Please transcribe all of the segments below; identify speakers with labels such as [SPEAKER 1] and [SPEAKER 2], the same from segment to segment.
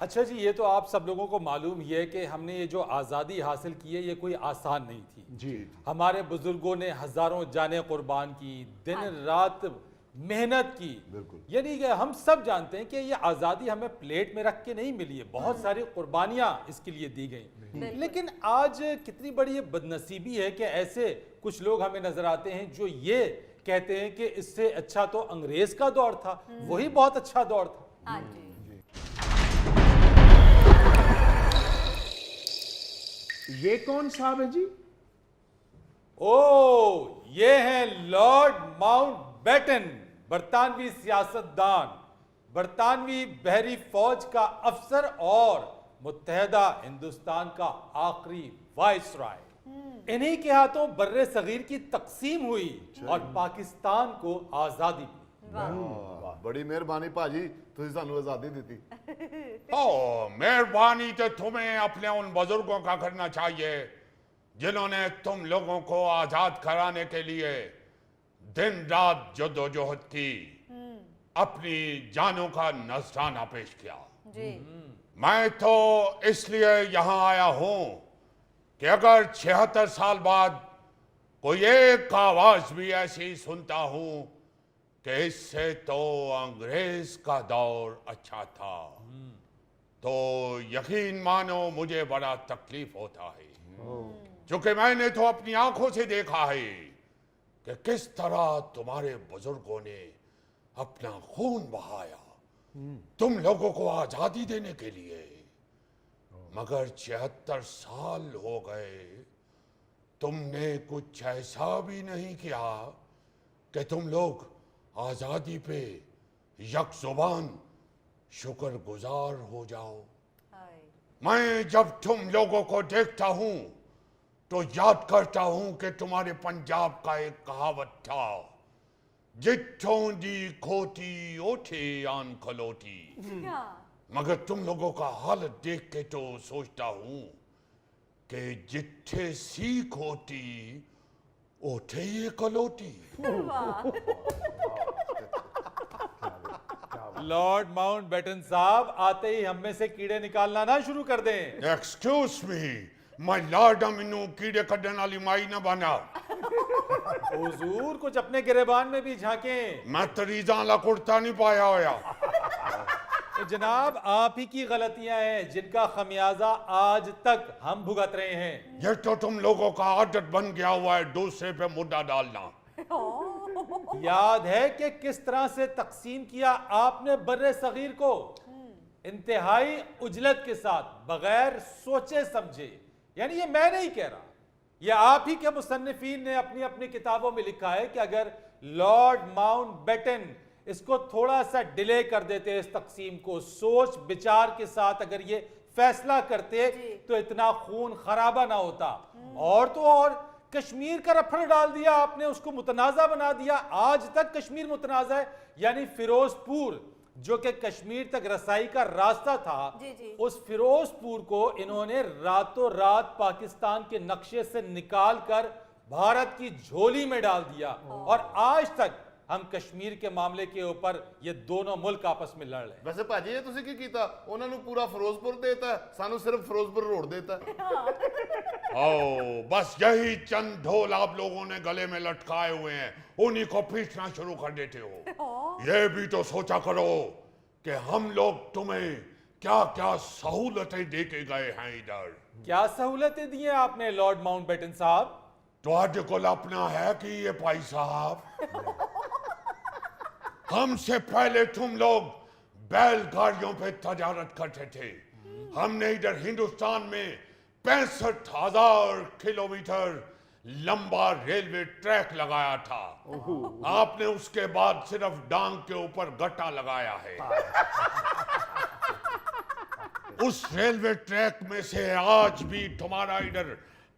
[SPEAKER 1] अच्छा जी, ये तो आप सब लोगों को मालूम ही है कि हमने ये जो आज़ादी हासिल की है ये कोई आसान नहीं थी
[SPEAKER 2] जी।
[SPEAKER 1] हमारे बुजुर्गों ने हजारों जानें कुर्बान की, दिन रात मेहनत की।
[SPEAKER 2] बिल्कुल।
[SPEAKER 1] यानी कि हम सब जानते हैं कि ये आज़ादी हमें प्लेट में रख के नहीं मिली है, बहुत सारी कुर्बानियां इसके लिए दी गई। लेकिन आज कितनी बड़ी ये बदनसीबी है कि ऐसे कुछ लोग हमें नजर आते हैं जो ये कहते हैं कि इससे अच्छा तो अंग्रेज का दौर था, वही बहुत अच्छा दौर था।
[SPEAKER 3] हाँ जी।
[SPEAKER 2] ये कौन साहब है जी?
[SPEAKER 1] ओ, ये हैं लॉर्ड माउंटबेटन, बरतानवी सियासतदान, बरतानवी बहरी फौज का अफसर और मुत्तहदा हिंदुस्तान का आखिरी वाइसराय। इन्हीं के हाथों बर्रे सगीर की तकसीम हुई और पाकिस्तान को आजादी मिली।
[SPEAKER 2] वाह, बड़ी मेहरबानी भाजी, तुझे सानू आजादी दी।
[SPEAKER 4] ओ, मेहरबानी तो तुम्हें अपने उन बुजुर्गों का करना चाहिए जिन्होंने तुम लोगों को आजाद कराने के लिए दिन रात जद्दोजहद की, अपनी जानों का नजराना पेश किया।
[SPEAKER 3] जी।
[SPEAKER 4] मैं तो इसलिए यहां आया हूं कि अगर 76 साल बाद कोई एक आवाज भी ऐसी सुनता हूं कि इससे तो अंग्रेज का दौर अच्छा था, तो यकीन मानो मुझे बड़ा तकलीफ होता है, क्योंकि मैंने तो अपनी आंखों से देखा है कि किस तरह तुम्हारे बुजुर्गों ने अपना खून बहाया तुम लोगों को आजादी देने के लिए, मगर 76 साल हो गए, तुमने कुछ ऐसा भी नहीं किया कि तुम लोग आजादी पे यकजुबान शुक्रगुजार हो जाओ।
[SPEAKER 3] हाय।
[SPEAKER 4] मैं जब तुम लोगों को देखता हूं तो याद करता हूं कि तुम्हारे पंजाब का एक कहावत था, जिठों दी खोटी ओठे आन खलोटी।
[SPEAKER 3] क्या?
[SPEAKER 4] मगर तुम लोगों का हालत देख के तो सोचता हूं कि जिठे सीख होती ओठे ये कलोटी।
[SPEAKER 1] लॉर्ड माउंटबेटन साहब, आते ही हम में से कीड़े निकालना ना शुरू कर दें।
[SPEAKER 4] एक्सक्यूज मी, मैं लॉर्ड मैनू कीड़े कड्डन वाली माई ना बना।
[SPEAKER 1] हुजूर, कुछ अपने गिरेबान में भी झांकें।
[SPEAKER 4] मैं तरीजा वाला कुर्ता नहीं पाया होया।
[SPEAKER 1] तो जनाब, आप ही की गलतियां हैं जिनका खमियाजा आज तक हम भुगत रहे हैं।
[SPEAKER 4] ये तो तुम लोगों का आदत बन गया हुआ है दूसरे पे मुद्दा डालना।
[SPEAKER 1] याद है कि किस तरह से तकसीम किया आपने बर्रे सगीर को, इंतहाई उजलत के साथ, बगैर सोचे समझे। यानी ये मैं नहीं कह रहा, ये आप ही के मुसन्निफीन ने अपनी अपनी किताबों में लिखा है कि अगर लॉर्ड माउंटबेटन इसको थोड़ा सा डिले कर देते, इस तकसीम को सोच विचार के साथ अगर ये फैसला करते तो इतना खून खराबा ना होता। और तो और कश्मीर का रफड़ डाल दिया आपने, उसको मुतनाज़ा बना दिया। आज तक कश्मीर मुतनाज़ा है, यानी फिरोजपुर जो कि कश्मीर तक रसाई का रास्ता था, उस फिरोजपुर को इन्होंने रातों रात पाकिस्तान के नक्शे से निकाल कर भारत की झोली में डाल दिया। और आज तक हम कश्मीर के मामले के ऊपर ये दोनों मुल्क आपस में लड़ रहे हैं।
[SPEAKER 2] वैसे भाजी, ये तुसी की कीता? उन्हां नू पूरा फिरोजपुर देता, सानू सिर्फ फिरोजपुर रोड देता।
[SPEAKER 4] ओ, बस यही चंद ढोल आप लोगों ने गले में लटकाए हुए हैं, उन्हीं को पीटना शुरू कर देते हो। ये भी तो सोचा करो कि हम लोग तुम्हें क्या क्या सहूलतें दे के गए हैं इधर।
[SPEAKER 1] क्या सहूलतें दी हैं आपने लॉर्ड माउंटबेटन साहब?
[SPEAKER 4] तो को अपना है कि ये भाई साहब, हमसे पहले तुम लोग बैलगाड़ियों पे तजारत करते थे। हमने इधर हिंदुस्तान में 65,000 किलोमीटर लंबा रेलवे ट्रैक लगाया था। आपने उसके बाद सिर्फ डांग के ऊपर गट्टा लगाया है। उस रेलवे ट्रैक में से आज भी तुम्हारा इधर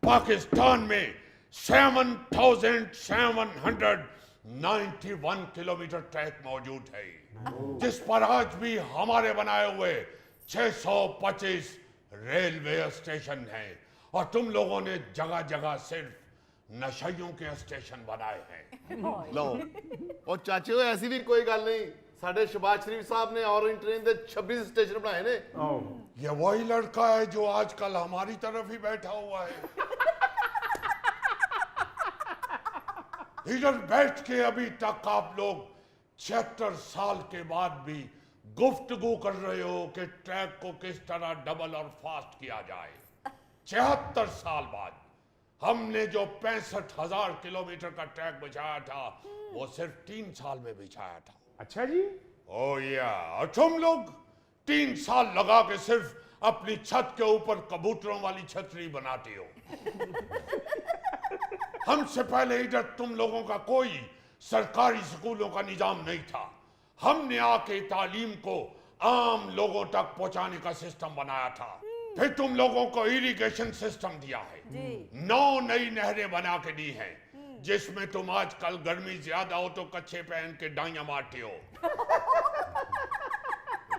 [SPEAKER 4] पाकिस्तान में 7,791 किलोमीटर ट्रैक मौजूद है, जिस पर आज भी हमारे बनाए हुए 625 रेलवे स्टेशन हैं, और तुम लोगों ने जगह जगह सिर्फ नशइयों के स्टेशन बनाए हैं।
[SPEAKER 2] लो, और चाचे, ऐसी भी कोई गल नहीं, साडे शहबाज शरीफ साहब ने ऑरेंज ट्रेन दे 26 स्टेशन बनाए ने।
[SPEAKER 4] ये वही लड़का है जो आजकल हमारी तरफ ही बैठा हुआ है। इधर बैठ के अभी तक आप लोग 76 साल के बाद भी गुफ्तगू कर रहे हो कि ट्रैक को किस तरह डबल और फास्ट किया जाए। 76 साल बाद हमने जो 65,000 किलोमीटर का ट्रैक बिछाया था वो सिर्फ 3 साल में बिछाया था।
[SPEAKER 3] अच्छा जी,
[SPEAKER 4] ओ या, और तुम लोग 3 साल लगा के सिर्फ अपनी छत के ऊपर कबूतरों वाली छतरी बनाते हो। हमसे पहले इधर तुम लोगों का कोई सरकारी स्कूलों का निजाम नहीं था। हमने आके तालीम को आम लोगों तक पहुंचाने का सिस्टम बनाया था। फिर तुम लोगों को इरिगेशन सिस्टम दिया है, 9 नई नहरें बना के दी हैं, जिसमें तुम आजकल गर्मी ज्यादा हो तो कच्छे पहन के डाइयां मारते हो।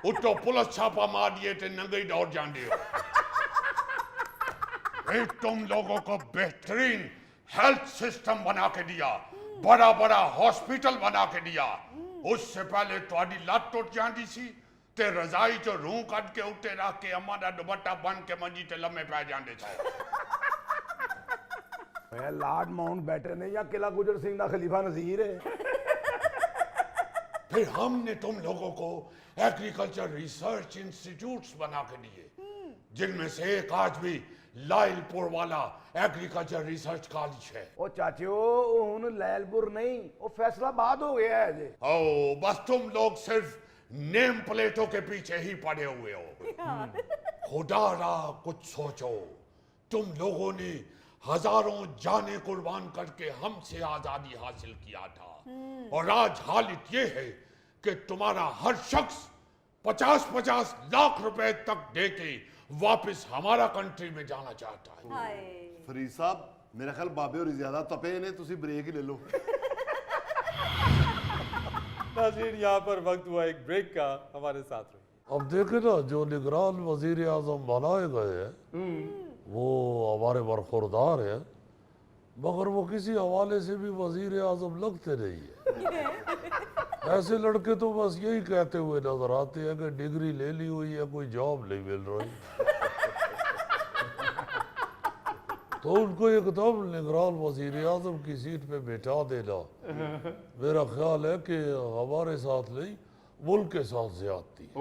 [SPEAKER 4] उठो पुलिस छापा मार दिए थे, नंगे दौड़ जाते हो। फिर तुम लोगों को बेहतरीन हेल्थ सिस्टम बना के दिया, बड़ा बड़ा हॉस्पिटल बना के दिया। उससे पहले थोड़ी लत टुट जाती सी ते रजाई जो रूह कट के उत्ते रख के अम्मा दा दुपट्टा बन के मंजी ते लम्मे पै जाते थे।
[SPEAKER 3] मैं लॉर्ड माउंटबेटन है या किला गुजर सिंह दा खलीफा नजीर है।
[SPEAKER 4] फिर हमने तुम लोगों को एग्रीकल्चर रिसर्च इंस्टीट्यूट्स बना के दिए, जिनमें से एक आज भी लाइलपुर वाला एग्रीकल्चर रिसर्च कॉलेज है।
[SPEAKER 3] ओ चाचो, हुन लैलपुर नहीं, वो फैसलाबाद हो गया है जी।
[SPEAKER 4] ओ बस तुम लोग सिर्फ नेम प्लेटों के पीछे ही पड़े हुए हो। खुदा रा कुछ सोचो, तुम लोगों ने हजारों जाने कुर्बान करके हमसे आजादी हासिल किया था, और आज हालत ये है कि तुम्हारा हर शख्स 50-50 लाख रुपए तक देके वापस हमारा कंट्री में जाना चाहता है।
[SPEAKER 2] फरीद साहब, मेरा ख्याल बाबे और ज्यादा तपे ने, तुसी ब्रेक ही ले लो।
[SPEAKER 1] नाज़रीन, यहाँ पर वक्त हुआ एक ब्रेक का, हमारे साथ रहिए।
[SPEAKER 5] अब देखे ना, जो निगरान वजीर आजम बनाए गए हैं वो हमारे बरखुरदार हैं, मगर वो किसी हवाले से भी वजीर आजम लगते नहीं है। ऐसे लड़के तो बस यही कहते हुए नजर आते हैं कि डिग्री ले ली हुई है, कोई जॉब नहीं मिल रही। तो उनको एकदम निगरान वजीर आजम की सीट पे बैठा देना मेरा ख्याल है कि हमारे साथ नहीं, मुल्क के साथ ज्यादती है।